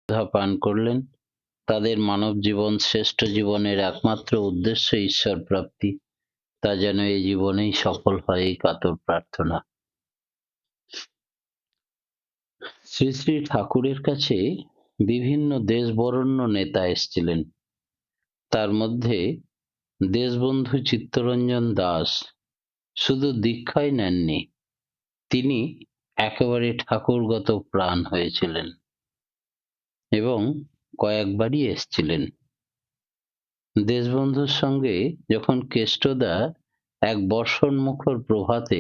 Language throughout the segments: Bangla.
পান করলেন। তাদের মানব জীবন শ্রেষ্ঠ জীবনের একমাত্র উদ্দেশ্য ঈশ্বর প্রাপ্তি, তা যেন এই জীবনেই সফল হয় এই কাতর প্রার্থনা। শ্রী শ্রী ঠাকুরের কাছে বিভিন্ন দেশ বরেণ্য নেতা এসেছিলেন। তার মধ্যে দেশবন্ধু চিত্তরঞ্জন দাস শুধু দীক্ষাই নেননি, তিনি একেবারে ঠাকুরগত প্রাণ হয়েছিলেন এবং কয়েকবারই এসেছিলেন। দেশবন্ধুর সঙ্গে যখন কেষ্টদা এক বর্ষণমুখর প্রভাতে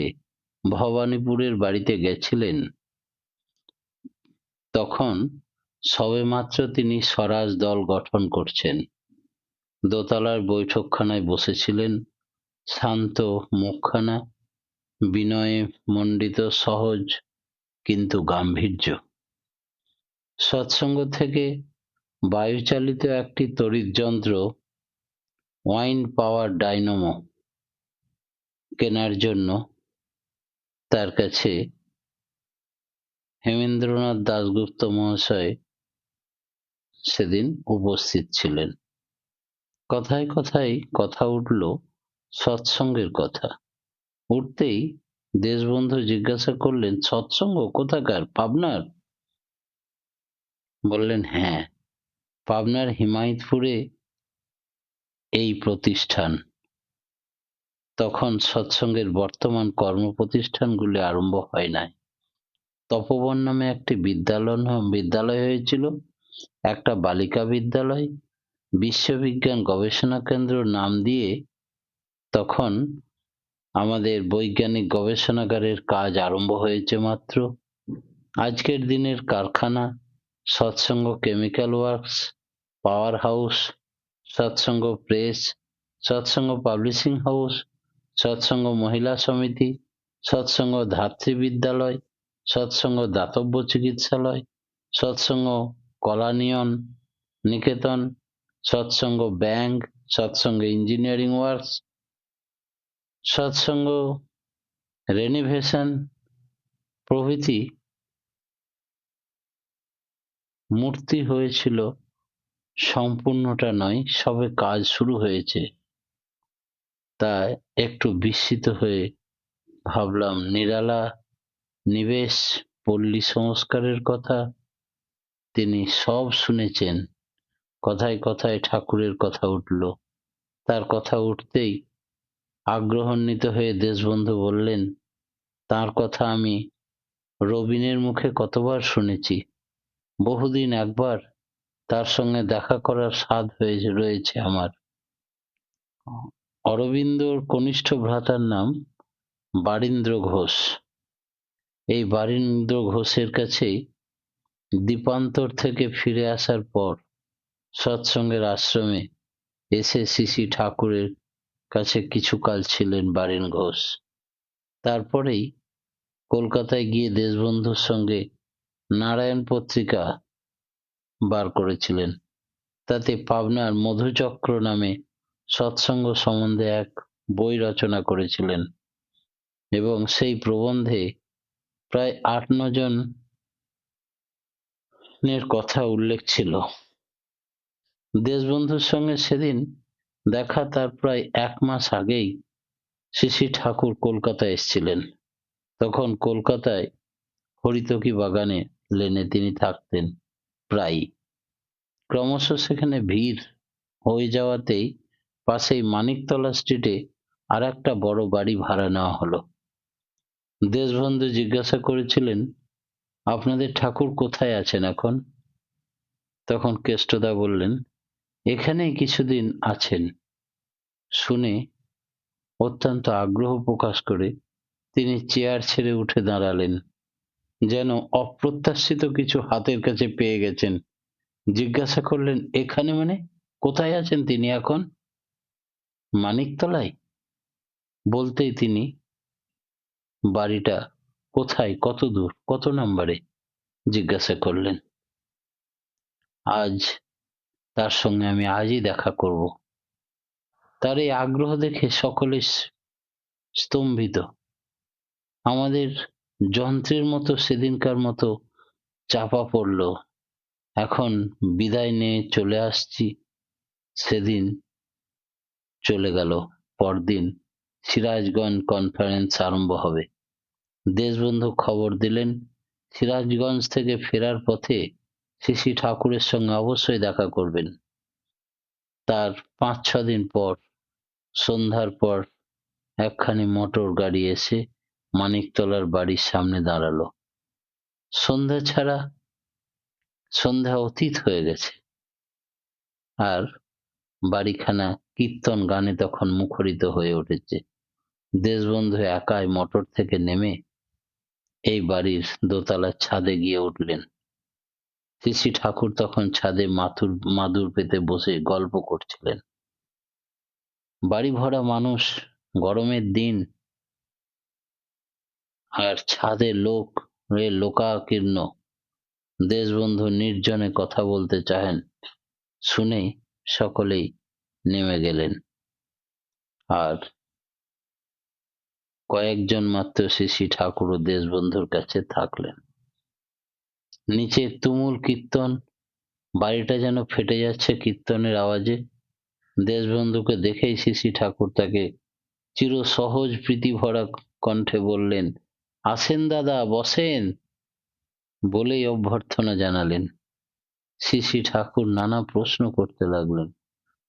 ভবানীপুরের বাড়িতে গেছিলেন, তখন সবেমাত্র তিনি স্বরাজ দল গঠন করছেন। দোতলার বৈঠকখানায় বসেছিলেন, শান্ত মুখখানা, বিনয়ে মণ্ডিত, সহজ কিন্তু গাম্ভীর্য। সৎসঙ্গ থেকে বায়ুচালিত একটি তড়িৎযন্ত্র, ওয়াইন পাওয়ার ডাইনামো কেনার জন্য তার কাছে হেমেন্দ্রনাথ দাশগুপ্ত মহাশয় সেদিন উপস্থিত ছিলেন। কথায় কথায় কথা উঠল সৎসঙ্গের কথা। উঠতেই দেশবন্ধু জিজ্ঞাসা করলেন, সৎসঙ্গ কোথাকার? পাবনার? বললেন, হ্যাঁ, পাবনার হিমায়তপুরে এই প্রতিষ্ঠান। তখন সৎসঙ্গের বর্তমান কর্মপ্রতিষ্ঠানগুলি আরম্ভ হয় নাই। তপোবন নামে একটি বিদ্যালয় হয়েছিল, একটা বালিকা বিদ্যালয়, বিশ্ববিজ্ঞান গবেষণা কেন্দ্র নাম দিয়ে তখন আমাদের বৈজ্ঞানিক গবেষণাগারের কাজ আরম্ভ হয়েছে মাত্র। আজকের দিনের কারখানা সৎসঙ্গ কেমিক্যাল ওয়ার্কস, পাওয়ার হাউস, সৎসঙ্গ প্রেস, সৎসঙ্গ পাবলিশিং হাউস, সৎসঙ্গ মহিলা সমিতি, সৎসঙ্গ ধাত্রী বিদ্যালয়, সৎসঙ্গ দাতব্য চিকিৎসালয়, সৎসঙ্গ কলানিয়ন নিকেতন, সৎসঙ্গ ব্যাংক, সৎসঙ্গ ইঞ্জিনিয়ারিং ওয়ার্কস, সৎসঙ্গ রেনিভেশন প্রভৃতি মূর্তি হয়েছিল। সম্পূর্ণটা নয়, সবে কাজ শুরু হয়েছে। তাই একটু বিস্মিত হয়ে ভাবলাম, নিরালা নিবেশ পল্লী সংস্কারের কথা তিনি সব শুনেছেন। কথায় কথায় ঠাকুরের কথা উঠল। তার কথা উঠতেই আগ্রহান্বিত হয়ে দেশবন্ধু বললেন, তার কথা আমি রবিনের মুখে কতবার শুনেছি। বহুদিন একবার তার সঙ্গে দেখা করার স্বাদ রয়েছে আমার। অরবিন্দর কনিষ্ঠ ভ্রাতার নাম বারীন্দ্র ঘোষ। এই বারীন্দ্র ঘোষের কাছেই দ্বীপান্তর থেকে ফিরে আসার পর সৎসঙ্গের আশ্রমে এসে শ্রী ঠাকুরের কাছে কিছুকাল ছিলেন বারীন ঘোষ। তারপরেই কলকাতায় গিয়ে দেশবন্ধুর সঙ্গে নারায়ণ পত্রিকা বার করেছিলেন। তাতে পাবনার মধুচক্র নামে সৎসঙ্গ সম্বন্ধে এক বই রচনা করেছিলেন এবং সেই প্রবন্ধে প্রায় ৮-৯ জনের কথা উল্লেখ ছিল। দেশবন্ধুর সঙ্গে সেদিন দেখা তার প্রায় ১ মাস আগেই শ্রী ঠাকুর কলকাতায় এসেছিলেন। তখন কলকাতায় হরিতকি বাগানে লেনে তিনি থাকতেন প্রায়ই। ক্রমশ সেখানে ভিড় হয়ে যাওয়াতেই পাশেই মানিকতলা স্ট্রিটে আর একটা বড় বাড়ি ভাড়া নেওয়া হলো। দেশবন্ধু জিজ্ঞাসা করেছিলেন, আপনাদের ঠাকুর কোথায় আছেন এখন? তখন কেষ্টদা বললেন, এখানেই কিছুদিন আছেন। শুনে অত্যন্ত আগ্রহ প্রকাশ করে তিনি চেয়ার ছেড়ে উঠে দাঁড়ালেন, যেন অপ্রত্যাশিত কিছু হাতের কাছে পেয়ে গেছেন। জিজ্ঞাসা করলেন, এখানে মানে? কোথায় আছেন তিনি এখন? মানিকতলায়? বলতেই তিনি বাড়িটা কোথায়, কত দূর, কত নম্বরে জিজ্ঞাসা করলেন। আজ তার সঙ্গে আমি আজই দেখা করব। তার এই আগ্রহ দেখে সকলে স্তম্ভিত। আমাদের যন্ত্রের মতো সেদিনকার মতো চাপা পড়ল এখন বিদায় নিয়ে চলে আসছি। সেদিন চলে গেল। পরদিন সিরাজগঞ্জ কনফারেন্স আরম্ভ হবে। দেশবন্ধু খবর দিলেন, সিরাজগঞ্জ থেকে ফেরার পথে শ্রী ঠাকুরের সঙ্গে অবশ্যই দেখা করবেন। তার ৫-৬ দিন পর সন্ধ্যার পর একখানি মোটর গাড়ি এসে মানিকতলার বাড়ির সামনে দাঁড়ালো। সন্ধ্যা অতীত হয়ে গেছে, আর বাড়িখানা কীর্তন গানে তখন মুখরিত হয়ে উঠেছে। দেশবন্ধু একাই মোটর থেকে নেমে এই বাড়ির দোতলার ছাদে গিয়ে উঠলেন। শ্রী ঠাকুর তখন ছাদে মাদুর পেতে বসে গল্প করছিলেন। বাড়ি ভরা মানুষ, গরমের দিন, আর ছাদে লোকাকীর্ণ। দেশবন্ধু নির্জনে কথা বলতে চাহেন, শুনেই সকলেই নেমে গেলেন, আর কয়েকজন মাত্র শ্রী ঠাকুর ও দেশবন্ধুর কাছে থাকলেন। নিচে তুমুল কীর্তন, বাড়িটা যেন ফেটে যাচ্ছে কীর্তনের আওয়াজে। দেশবন্ধুকে দেখেই শ্রী ঠাকুর তাকে চির সহজ প্রীতি ভরা কণ্ঠে বললেন, আসেন দাদা, বসেন, বলেই অভ্যর্থনা জানালেন। শ্রী ঠাকুর নানা প্রশ্ন করতে লাগলেন।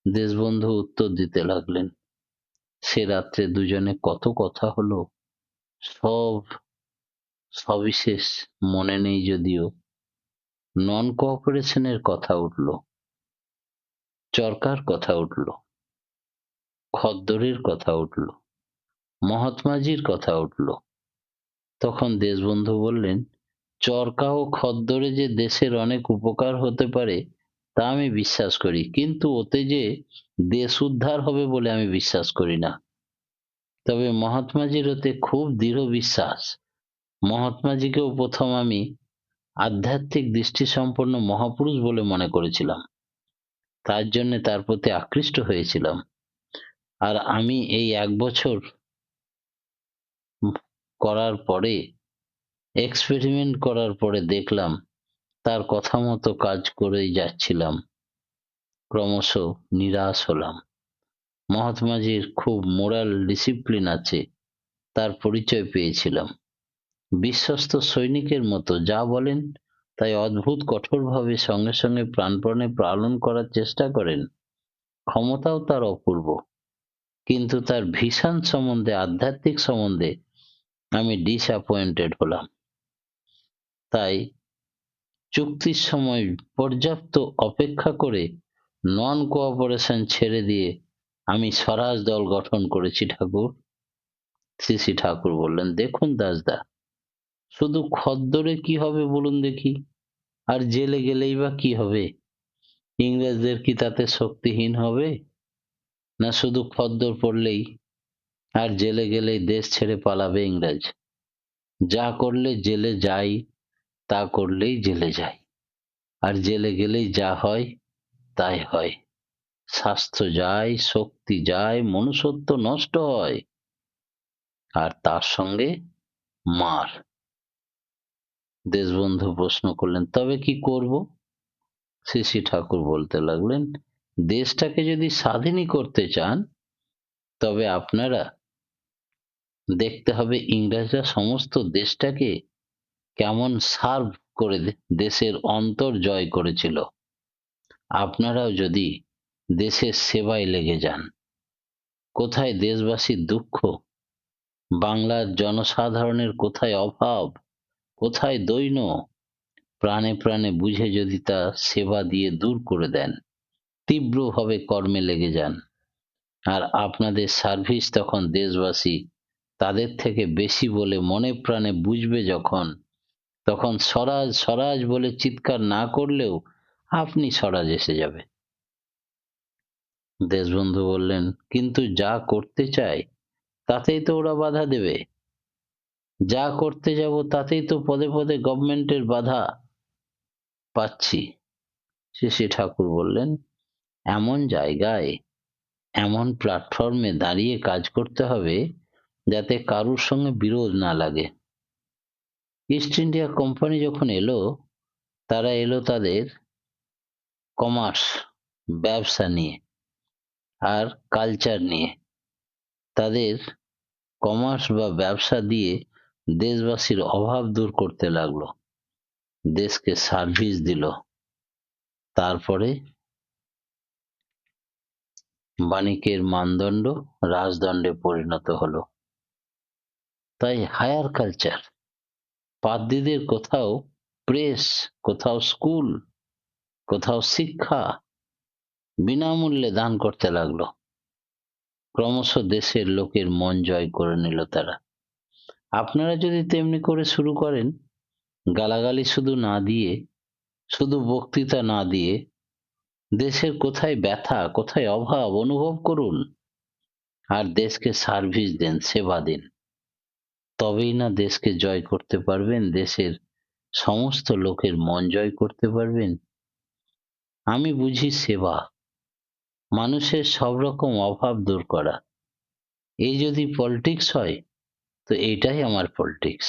দেশবন্ধু উত্তর দিতে লাগলেন। সে রাত্রে দুজনে কত কথা হলো, সব সবিশেষ মনে নেই, যদিও নন কোঅপারেশনের কথা উঠল, চরকার কথা উঠল, খদ্দরের কথা উঠল, মহাত্মাজির কথা উঠল। তখন দেশবন্ধু বললেন, চরকা ও খদ্দরে যে দেশের অনেক উপকার হতে পারে তা আমি বিশ্বাস করি, কিন্তু ওতে যে দেশ উদ্ধার হবে বলে আমি বিশ্বাস করি না। তবে মহাত্মাজির ওতে খুব দৃঢ় বিশ্বাস। মহাত্মাজিকেও প্রথম আমি আধ্যাত্মিক দৃষ্টিসম্পন্ন মহাপুরুষ বলে মনে করেছিলাম, তার জন্য তার প্রতি আকৃষ্ট হয়েছিলাম। আর আমি এই ১ বছর করার পরে, এক্সপেরিমেন্ট করার পরে দেখলাম তার কথা মতো কাজ করেই যাচ্ছিলাম। ক্রমশ নিরাশ হলাম। মহাত্মাজির খুব মোরাল ডিসিপ্লিন আছে, তার পরিচয় পেয়েছিলাম। বিশ্বস্ত সৈনিকের মতো যা বলেন তাই অদ্ভুত কঠোরভাবে সঙ্গে সঙ্গে প্রাণপণে পালন করার চেষ্টা করেন। ক্ষমতাও তার অপূর্ব, কিন্তু তার ভিশন সম্বন্ধে, আধ্যাত্মিক সম্বন্ধে আমি ডিসঅ্যাপয়েন্টেড হলাম। তাই চুক্তির সময় পর্যাপ্ত অপেক্ষা করে নন কোঅপারেশন ছেড়ে দিয়ে আমি স্বরাজ দল গঠন করেছি ঠাকুর। শ্রী ঠাকুর বললেন, দেখুন দাসদা, শুধু খদ্দরে কি হবে বলুন দেখি, আর জেলে গেলেই বা কি হবে? ইংরেজদের কি তাতে শক্তিহীন হবে? না শুধু খদ্দর পড়লেই আর জেলে গেলেই দেশ ছেড়ে পালাবে ইংরেজ? যা করলে জেলে যাই, তা করলেই জেলে যাই, আর জেলে গেলেই যা হয় তাই হয়। স্বাস্থ্য যায়, শক্তি যায়, মনুষ্যত্ব নষ্ট হয়, আর তার সঙ্গে মার। দেশবন্ধু প্রশ্ন করলেন, তবে কি করব? শ্রী ঠাকুর বলতে লাগলেন, দেশটাকে যদি স্বাধীনই করতে চান, তবে আপনারা দেখতে হবে ইংরেজরা সমস্ত দেশটাকে কেমন সার্ভ করে দেশের অন্তর জয় করেছিল। আপনারাও যদি দেশের সেবায় লেগে যান, কোথায় দেশবাসীর দুঃখ, বাংলার জনসাধারণের কোথায় অভাব, কোথায় দৈন্য, প্রাণে প্রাণে বুঝে যদি তা সেবা দিয়ে দূর করে দেন, তীব্রভাবে কর্মে লেগে যান, আর আপনাদের সার্ভিস তখন দেশবাসী তাদের থেকে বেশি বলে মনে প্রাণে বুঝবে যখন, তখন স্বরাজ স্বরাজ বলে চিৎকার না করলেও আপনি স্বরাজ এসে যাবে। দেশবন্ধু বললেন, কিন্তু যা করতে চাই তাতেই তো ওরা বাধা দেবে। যা করতে যাব তাতেই তো পদে পদে গভর্নমেন্টের বাধা পাচ্ছি। শ্রী ঠাকুর বললেন, এমন জায়গায়, এমন প্ল্যাটফর্মে দাঁড়িয়ে কাজ করতে হবে যাতে কারুর সঙ্গে বিরোধ না লাগে। ইস্ট ইন্ডিয়া কোম্পানি যখন এলো, তারা এলো তাদের কমার্স, ব্যবসা নিয়ে আর কালচার নিয়ে। তাদের কমার্স বা ব্যবসা দিয়ে দেশবাসীর অভাব দূর করতে লাগলো, দেশকে সার্ভিস দিল। তারপরে বাণিজ্যের মানদণ্ড রাজদণ্ডে পরিণত হলো। তাই হায়ার কালচার, পাদ্রীদের কোথাও প্রেস, কোথাও স্কুল, কোথাও শিক্ষা বিনামূল্যে দান করতে লাগলো। ক্রমশ দেশের লোকের মন জয় করে নিল তারা। আপনারা যদি তেমনি করে শুরু করেন, গালাগালি শুধু না দিয়ে, শুধু বক্তৃতা না দিয়ে, দেশের কোথায় ব্যথা, কোথায় অভাব অনুভব করুন আর দেশকে সার্ভিস দেন, সেবা দিন। তবেই না দেশকে জয় করতে পারবেন, দেশের সমস্ত লোকের মন জয় করতে পারবেন। আমি বুঝি সেবা, মানুষের সব রকম অভাব দূর করা। এই যদি পলিটিক্স হয়, তো এইটাই আমার পলিটিক্স।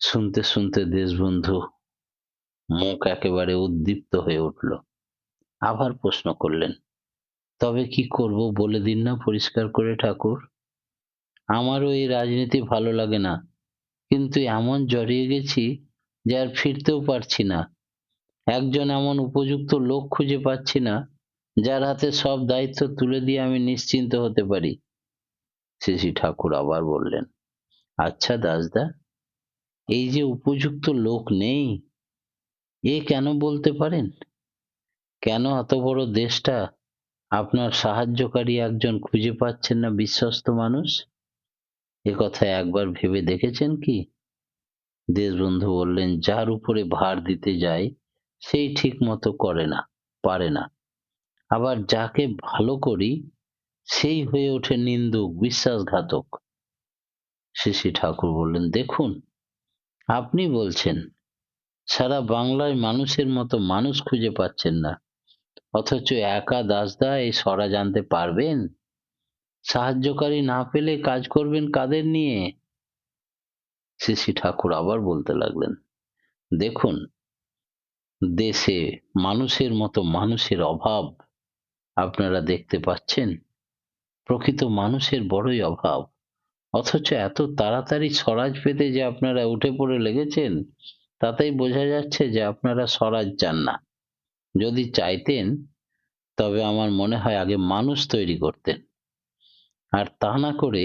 শুনতে শুনতে দেশবন্ধু মুখ একেবারে উদ্দীপ্ত হয়ে উঠল। আবার প্রশ্ন করলেন, তবে কি করব বলে দিন না পরিষ্কার করে ঠাকুর। আমারও এই রাজনীতি ভালো লাগে না, কিন্তু এমন জড়িয়ে গেছি যে আর ফিরতেও পারছি না। একজন এমন উপযুক্ত লোক খুঁজে পাচ্ছি না, যার হাতে সব দায়িত্ব তুলে দিয়ে আমি নিশ্চিন্ত হতে পারি। শ্রী ঠাকুর আবার বললেন, আচ্ছা দাসদা, এই যে উপযুক্ত লোক নেই, এ কেন বলতে পারেন? কেন এত বড় দেশটা আপনার সাহায্যকারী একজন খুঁজে পাচ্ছেন না, বিশ্বস্ত মানুষ? এ কথা একবার ভেবে দেখেছেন কি? দেশবন্ধু বললেন, যার উপরে ভার দিতে যায় সেই ঠিক মতো করে না, পারে না। আবার যাকে ভালো করি সেই হয়ে ওঠে নিন্দুক, বিশ্বাসঘাতক। শ্রী ঠাকুর বললেন, দেখুন, আপনি বলছেন সারা বাংলায় মানুষের মতো মানুষ খুঁজে পাচ্ছেন না, অথচ একা দাসদা এই সরা জানতে পারবেন? সাহায্যকারী না পেলে কাজ করবেন কাদের নিয়ে? শ্রী ঠাকুর আবার বলতে লাগলেন, দেখুন, দেশে মানুষের মতো মানুষের অভাব আপনারা দেখতে পাচ্ছেন। প্রকৃত মানুষের বড়ই অভাব, অথচ এত তাড়াতাড়ি স্বরাজ পেতে যে আপনারা উঠে পড়ে লেগেছেন, তাতেই বোঝা যাচ্ছে যে আপনারা স্বরাজ চান না। যদি চাইতেন, তবে আমার মনে হয় আগে মানুষ তৈরি করতেন। আর তা না করে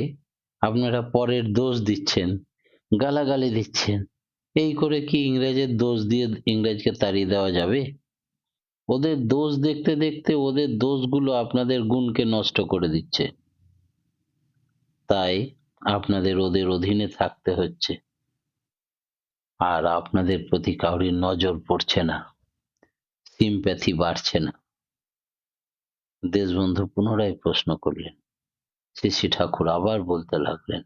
আপনারা পরের দোষ দিচ্ছেন, গালাগালি দিচ্ছেন। এই করে কি ইংরেজের দোষ দিয়ে ইংরেজকে তাড়িয়ে দেওয়া যাবে? ওদের দোষ দেখতে দেখতে ওদের দোষগুলো আপনাদের গুণকে নষ্ট করে দিচ্ছে। তাই আপনাদের ওদের অধীনে থাকতে হচ্ছে, আর আপনাদের প্রতি কাউরির নজর পড়ছে না, সিম্প্যাথি বাড়ছে না। দেশবন্ধু পুনরায় প্রশ্ন করলেন। শ্রী ঠাকুর আবার বলতে লাগলেন,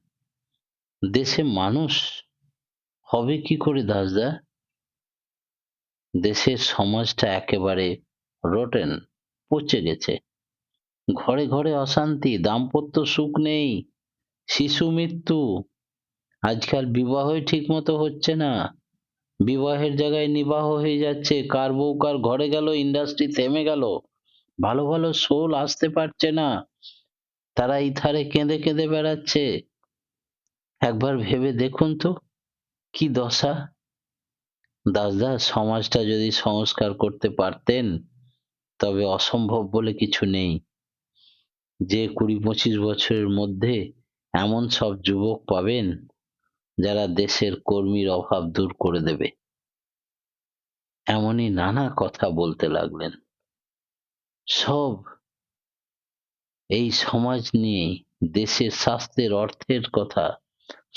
দেশে মানুষ হবে কি করে দাসদা? দেশের সমাজটা একেবারে রোটেন, পচে গেছে। ঘরে ঘরে অশান্তি, দাম্পত্য সুখ নেই, শিশু মৃত্যু। আজকাল বিবাহই ঠিক মতো হচ্ছে না, বিবাহের জায়গায় নিবাহ হয়ে যাচ্ছে। কার বউ কার ঘরে গেল, ইন্ডাস্ট্রি থেমে গেল, ভালো ভালো সোল আসতে পারছে না, তারা ইথারে কেঁদে কেঁদে বেড়াচ্ছে। একবার ভেবে দেখুন তো কি দশা। দাসদা, সমাজটা যদি সংস্কার করতে পারতেন, তবে অসম্ভব বলে কিছু নেই। যে 20-25 বছরের মধ্যে এমন সব যুবক পাবেন যারা দেশের কর্মীর অভাব দূর করে দেবে। এমনই নানা কথা বলতে লাগলেন। সব এই সমাজ নিয়ে, দেশের স্বাস্থ্যের অর্থের কথা,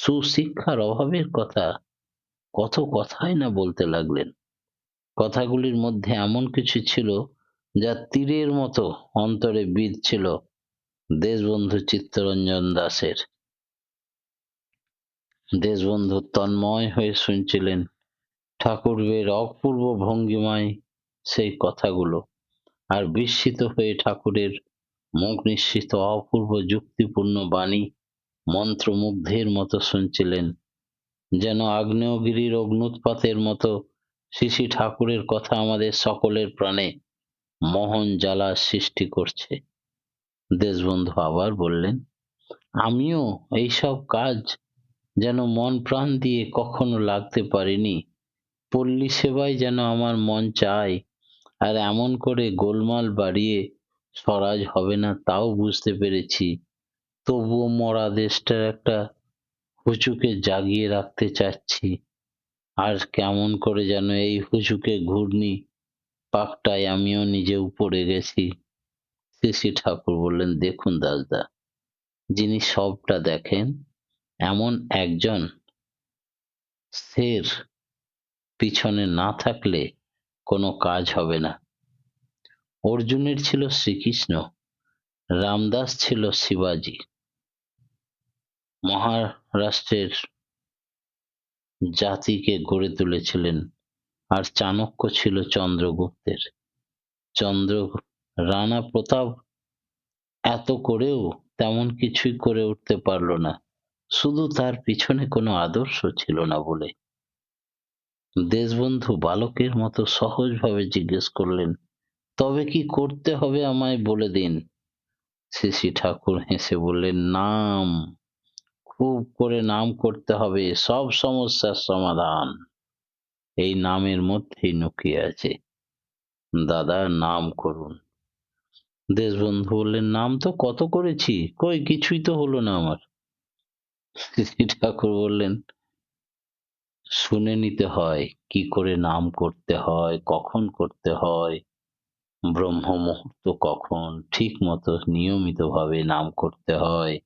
সুশিক্ষার অভাবের কথা, কত কথাই না বলতে লাগলেন। কথাগুলির মধ্যে এমন কিছু ছিল যা তীরের মতো অন্তরে বিঁধছিল দেশবন্ধু চিত্তরঞ্জন দাসের। দেশবন্ধু তন্ময় হয়ে শুনছিলেন ঠাকুরের অপূর্ব ভঙ্গিমায় সেই কথাগুলো, আর বিস্মিত হয়ে ঠাকুরের মুখ নিঃসৃত অপূর্ব যুক্তিপূর্ণ বাণী মন্ত্রমুগ্ধের মতো শুনছিলেন, যেন আগ্নেয়গিরির অগ্ন্যুৎপাতের মতো শ্রী শ্রী ঠাকুরের কথা আমাদের সকলের প্রাণে মোহন জ্বালা সৃষ্টি করছে। দেশবন্ধু আবার বললেন, আমিও এইসব কাজ যেন মন প্রাণ দিয়ে কখনো লাগতে পারিনি। পল্লী সেবায় যেন আমার মন চায়, আর এমন করে গোলমাল বাড়িয়ে স্বরাজ হবে না তাও বুঝতে পেরেছি। তবুও মরা দেশটার একটা হুচুকে জাগিয়ে রাখতে চাচ্ছি। আর কেমন করে যেন এই হুচুকে ঘূর্ণি পাকটায় আমিও নিজেও পড়ে গেছি। শ্রী শ্রী ঠাকুর বললেন, দেখুন দাসদা, যিনি সবটা দেখেন এমন একজন শের পিছনে না থাকলে কোনো কাজ হবে না। অর্জুনের ছিল শ্রীকৃষ্ণ, রামদাস ছিল শিবাজি, মহারাষ্ট্রের জাতিকে গড়ে তুলেছিলেন, আর চাণক্য ছিল চন্দ্রগুপ্তের। চন্দ্র রানা প্রতাপ এত করেও তেমন কিছুই করে উঠতে পারল না, শুধু তার পিছনে কোনো আদর্শ ছিল না বলে। দেশবন্ধু বালকের মতো সহজভাবে জিজ্ঞেস করলেন, তবে কি করতে হবে আমায় বলে দিন। শ্রী শ্রী ঠাকুর হেসে বললেন, নাম, খুব করে নাম করতে হবে, সব সমস্যার সমাধান এই নামের মধ্যেই লুকিয়ে আছে। দাদা, নাম করুন। দেশবন্ধু বললেন, নাম তো কত করেছি, কই কিছুই তো হলো না আমার। শ্রী শ্রী ঠাকুর বললেন, শুনে নিতে হয় কি করে নাম করতে হয়, কখন করতে হয়, ব্রহ্ম মুহূর্ত কখন, ঠিক মতো নিয়মিত ভাবে নাম করতে হয়।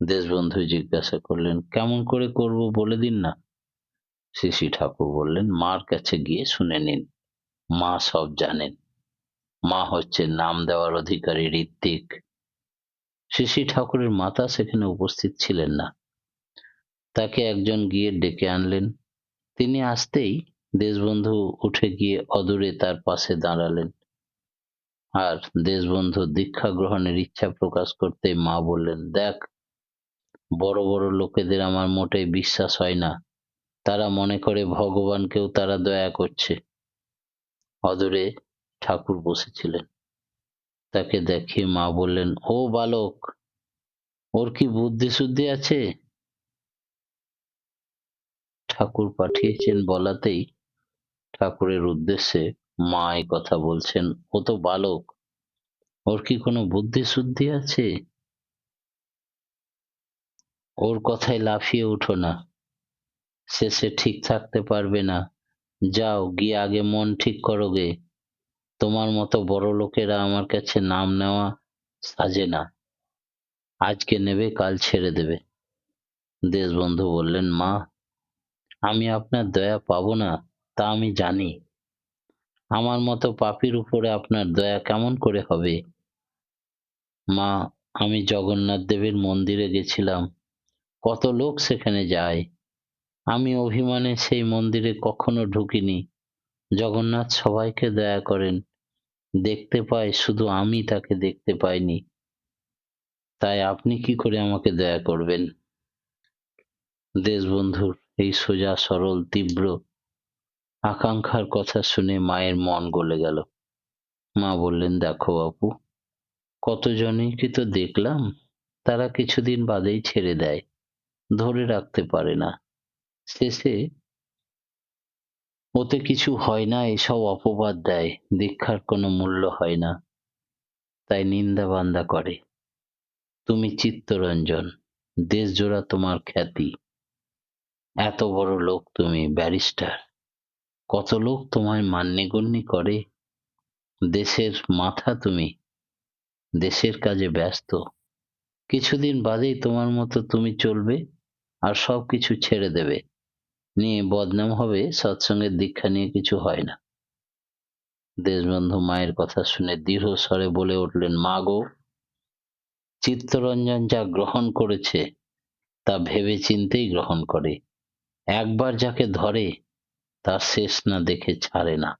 দেশবন্ধু জিজ্ঞাসা করলেন, কেমন করে করব বলে দিন না। শ্রী শ্রী ঠাকুর বললেন, মার কাছে গিয়ে শুনে নিন, মা সব জানেন। মা হচ্ছে নাম দেওয়ার অধিকারী ঋত্বিক। শ্রী শ্রী ঠাকুরের মাতা সেখানে উপস্থিত ছিলেন না। তাকে একজন গিয়ে ডেকে আনলেন। তিনি আসতেই দেশবন্ধু উঠে গিয়ে অদূরে তার পাশে দাঁড়ালেন। আর দেশবন্ধু দীক্ষা গ্রহণের ইচ্ছা প্রকাশ করতেই মা বললেন, দেখ, বড় বড় লোকেদের আমার মোটেই বিশ্বাস হয় না। তারা মনে করে ভগবানকেও তারা দয়া করছে। অদূরে ঠাকুর বসেছিলেন। তাকে দেখিয়ে মা বললেন, ও বালক, ওর কি বুদ্ধি শুদ্ধি আছে? ঠাকুর পাঠিয়েছেন বলাতেই ঠাকুরের উদ্দেশ্যে মা এই কথা বলছেন, ও তো বালক, ওর কি কোনো বুদ্ধি শুদ্ধি আছে? ওর কথায় লাফিয়ে উঠো না, শেষে ঠিক থাকতে পারবে না। যাও গিয়ে আগে মন ঠিক করো গে। তোমার মতো বড় লোকেরা আমার কাছে নাম নেওয়া সাজে না। আজকে নেবে, কাল ছেড়ে দেবে। দেশবন্ধু বললেন, মা, আমি আপনার দয়া পাবো না তা আমি জানি। আমার মতো পাপীর উপরে আপনার দয়া কেমন করে হবে? মা, আমি জগন্নাথ দেবের মন্দিরে গেছিলাম, কত লোক সেখানে যায়। আমি অভিমানে সেই মন্দিরে কখনো ঢুকিনি। জগন্নাথ সবাইকে দয়া করেন, দেখতে পায়, শুধু আমি তাকে দেখতে পাইনি। তাই আপনি কি করে আমাকে দয়া করবেন? দেশবন্ধুর এই সোজা সরল তীব্র আকাঙ্ক্ষার কথা শুনে মায়ের মন গলে গেল। মা বললেন, দেখো বাপু, কতজনকে তো দেখলাম, তারা কিছুদিন বাদেই ছেড়ে দেয়, ধরে রাখতে পারে না। শেষে ওতে কিছু হয় না এসব অপবাদ দেয়, দীক্ষার কোনো মূল্য হয় না, তাই নিন্দা বান্দা করে। তুমি চিত্তরঞ্জন, দেশজোড়া তোমার খ্যাতি, এত বড় লোক তুমি, ব্যারিস্টার, কত লোক তোমায় মান্যগণ্য করে। দেশের মাথা তুমি, দেশের কাজে ব্যস্ত, কিছুদিন বাদেই তোমার মতো তুমি চলবে আর সবকিছু ছেড়ে দেবে, নিয়ে বদনাম হবে, সৎসঙ্গের দীক্ষা নিয়ে কিছু হয় না। দেশবন্ধু মায়ের কথা শুনে দৃঢ় স্বরে বলে উঠলেন, মা গো, চিত্তরঞ্জন যা গ্রহণ করেছে তা ভেবে চিন্তেই গ্রহণ করে। একবার যাকে ধরে তার শেষ না দেখে ছাড়ে না।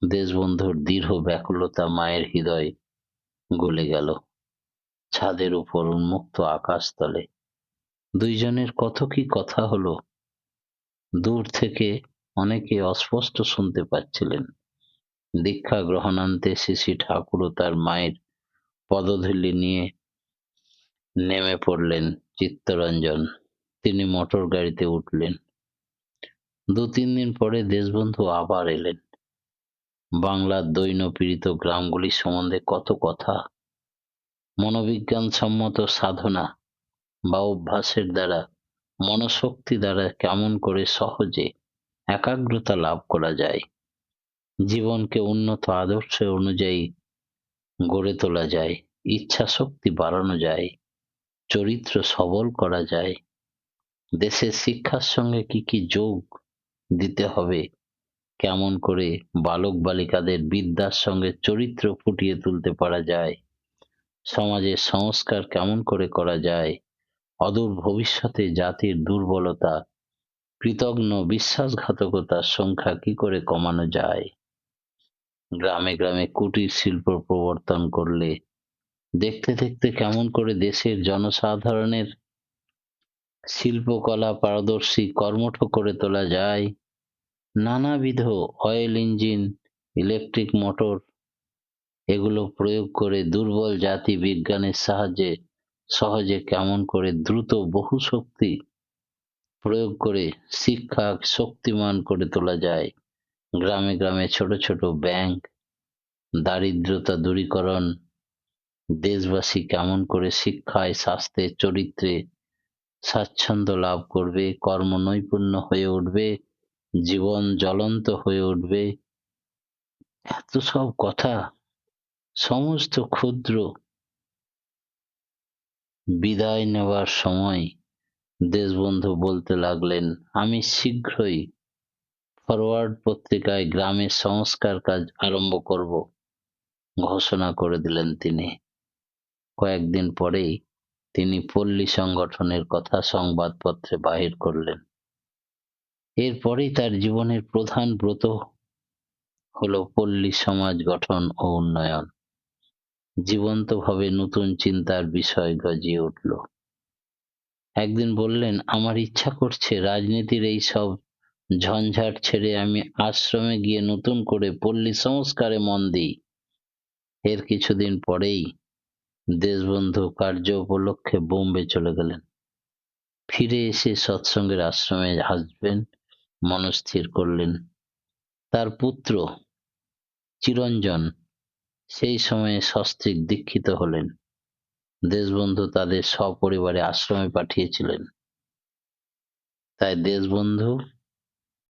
দেশবন্ধুর দৃঢ় ব্যাকুলতা মায়ের হৃদয় গলে গেল। ছাদের উপর উন্মুক্ত আকাশতলে দুইজনের কত কি কথা হলো। দূর থেকে অনেকে অস্পষ্ট শুনতে পাচ্ছিলেন। দীক্ষা গ্রহণান্তে শ্রী ঠাকুরও তার মায়ের পদধূলি নিয়ে নেমে পড়লেন চিত্তরঞ্জন। তিনি মোটর গাড়িতে উঠলেন। ২-৩ দিন পরে দেশবন্ধু আবার এলেন। বাংলার দৈন্যপীড়িত গ্রামগুলি সম্বন্ধে কত কথা, মনোবিজ্ঞানসম্মত সাধনা বা অভ্যাসের দ্বারা, মনোশক্তি দ্বারা কেমন করে সহজে একাগ্রতা লাভ করা যায়, জীবনকে উন্নত আদর্শ অনুযায়ী গড়ে তোলা যায়, ইচ্ছাশক্তি বাড়ানো যায়, চরিত্র সবল করা যায়, দেশের শিক্ষার সঙ্গে কি কি যোগ দিতে হবে, কেমন করে বালক বালিকাদের বিদ্যার সঙ্গে চরিত্র ফুটিয়ে তুলতে পারা যায়, সমাজের সংস্কার কেমন করে করা যায়, অদূর ভবিষ্যতে জাতির দুর্বলতা, কৃতঘ্ন বিশ্বাসঘাতকতার সংখ্যা কি করে কমানো যায়, গ্রামে গ্রামে কুটির শিল্প প্রবর্তন করলে দেখতে দেখতে কেমন করে দেশের জনসাধারণের শিল্পকলা পারদর্শী কর্মঠ করে তোলা যায়, নানাবিধ অয়েল ইঞ্জিন, ইলেকট্রিক মোটর এগুলো প্রয়োগ করে দুর্বল জাতি বিজ্ঞানের সাহায্যে সহজে কেমন করে দ্রুত বহু শক্তি প্রয়োগ করে শিক্ষা শক্তিমান করে তোলা যায়, গ্রামে গ্রামে ছোট ছোট ব্যাংক, দারিদ্রতা দূরীকরণ, দেশবাসী কেমন করে শিক্ষায়, স্বাস্থ্যে, চরিত্রে স্বাচ্ছন্দ্য লাভ করবে, কর্মনৈপুণ্য হয়ে উঠবে, জীবন জ্বলন্ত হয়ে উঠবে, এত সব কথা সমস্ত ক্ষুদ্র বিদায় নেওয়ার সময় দেশবন্ধু বলতে লাগলেন, আমি শীঘ্রই ফরওয়ার্ড পত্রিকায় গ্রামের সংস্কার কাজ আরম্ভ করব, ঘোষণা করে দিলেন তিনি। কয়েকদিন পরেই তিনি পল্লী সংগঠনের কথা সংবাদপত্রে বাহির করলেন। এরপরেই তার জীবনের প্রধান ব্রত হলো পল্লী সমাজ গঠন ও উন্নয়ন। জীবন্তভাবে নতুন চিন্তার বিষয় গজিয়ে উঠল। একদিন বললেন, আমার ইচ্ছা করছে রাজনীতির এই সব ঝঞ্ঝাট ছেড়ে আমি আশ্রমে গিয়ে নতুন করে পল্লী সংস্কারে মন দিই। এর কিছুদিন পরেই দেশবন্ধু কার্য উপলক্ষে বোম্বে চলে গেলেন। ফিরে এসে সৎসঙ্গের আশ্রমে আসবেন মনস্থির করলেন। তার পুত্র চিরঞ্জন সেই সময়ে সস্ত্রীক দীক্ষিত হলেন। দেশবন্ধু তাদের সপরিবারে আশ্রমে পাঠিয়েছিলেন। তাই দেশবন্ধু